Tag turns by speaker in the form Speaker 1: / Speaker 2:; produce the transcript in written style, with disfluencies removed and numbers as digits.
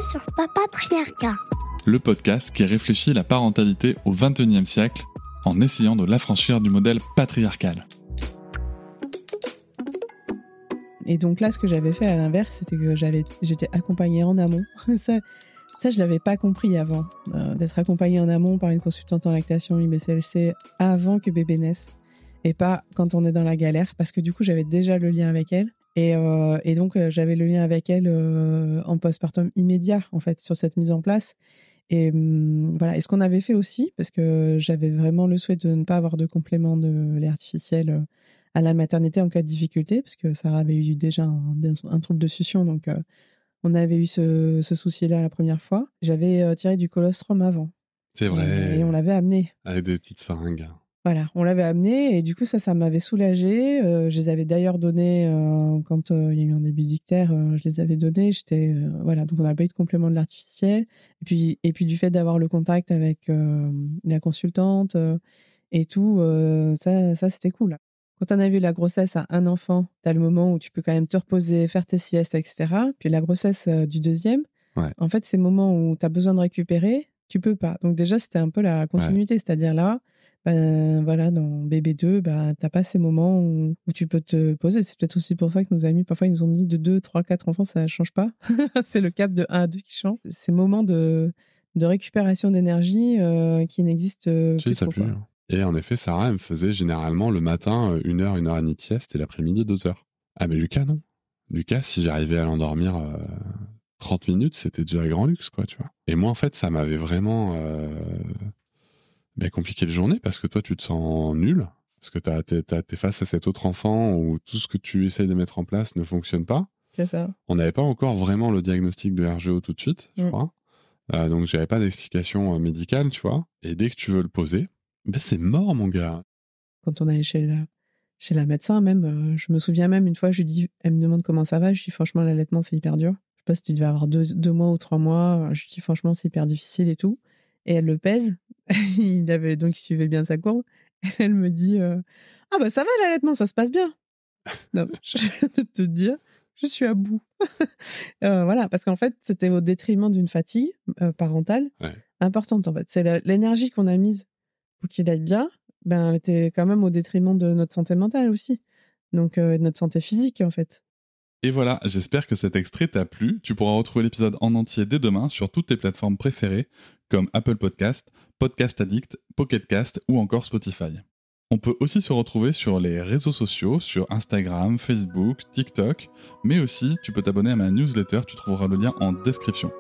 Speaker 1: sur Papatriarcat,
Speaker 2: le podcast qui réfléchit la parentalité au XXIe siècle en essayant de l'affranchir du modèle patriarcal.
Speaker 3: Et donc là, ce que j'avais fait à l'inverse, c'était que j'étais accompagnée en amont. Ça, je l'avais pas compris avant, d'être accompagnée en amont par une consultante en lactation IBCLC avant que bébé naisse, et pas quand on est dans la galère, parce que du coup, j'avais déjà le lien avec elle. Et donc, j'avais le lien avec elle en postpartum immédiat, en fait, sur cette mise en place. Et voilà. Et ce qu'on avait fait aussi, parce que j'avais vraiment le souhait de ne pas avoir de complément de lait artificiel à la maternité en cas de difficulté, parce que Sarah avait eu déjà un trouble de succion, donc on avait eu ce souci-là la première fois. J'avais tiré du colostrum avant.
Speaker 2: C'est vrai.
Speaker 3: Et on l'avait amené.
Speaker 2: Avec des petites seringues.
Speaker 3: Voilà, on l'avait amené et du coup ça m'avait soulagée. Je les avais d'ailleurs donnés quand il y a eu un début d'ictère, je les avais donnés. Voilà, donc on n'a pas eu de complément de l'artificiel. Et puis du fait d'avoir le contact avec la consultante et tout, ça c'était cool. Quand on a vu la grossesse à un enfant, tu as le moment où tu peux quand même te reposer, faire tes siestes, etc. Puis la grossesse du deuxième, en fait, ces moments où tu as besoin de récupérer, tu peux pas. Donc déjà, c'était un peu la continuité, c'est-à-dire là, voilà, dans bébé 2, t'as pas ces moments où tu peux te poser. C'est peut-être aussi pour ça que nos amis, parfois, ils nous ont dit de 2, 3, 4 enfants, ça change pas. C'est le cap de 1 à 2 qui change. Ces moments de récupération d'énergie qui n'existent plus trop.
Speaker 2: Plus. Et en effet, Sarah, elle me faisait généralement le matin 1 heure et demie de sieste et l'après-midi 2 heures. Ah, mais Lucas, non. Lucas, si j'arrivais à l'endormir 30 minutes, c'était déjà un grand luxe, quoi, tu vois. Et moi, en fait, ça m'avait vraiment compliqué les journées parce que toi, tu te sens nul. Parce que t'es face à cet autre enfant où tout ce que tu essayes de mettre en place ne fonctionne pas.
Speaker 3: C'est ça.
Speaker 2: On n'avait pas encore vraiment le diagnostic de RGO tout de suite, je crois. Donc, j'avais pas d'explication médicale, tu vois. Et dès que tu veux le poser, c'est mort, mon gars.
Speaker 3: Quand on allait chez la médecin, même, je me souviens même une fois, elle me demande comment ça va. Je dis franchement, l'allaitement, c'est hyper dur. Je sais pas si tu devais avoir 2 mois ou 3 mois. Je dis franchement, c'est hyper difficile et tout. Et elle le pèse. Il suivait bien sa courbe. Et elle me dit ah bah ça va l'allaitement, ça se passe bien. Non, je viens de te dire, je suis à bout. Voilà, parce qu'en fait, c'était au détriment d'une fatigue parentale importante. En fait, c'est l'énergie qu'on a mise pour qu'il aille bien. Elle était quand même au détriment de notre santé mentale aussi. Donc, de notre santé physique, en fait.
Speaker 2: Et voilà, j'espère que cet extrait t'a plu. Tu pourras retrouver l'épisode en entier dès demain sur toutes tes plateformes préférées, comme Apple Podcast, Podcast Addict, Pocket Cast ou encore Spotify. On peut aussi se retrouver sur les réseaux sociaux, sur Instagram, Facebook, TikTok, mais aussi tu peux t'abonner à ma newsletter, tu trouveras le lien en description.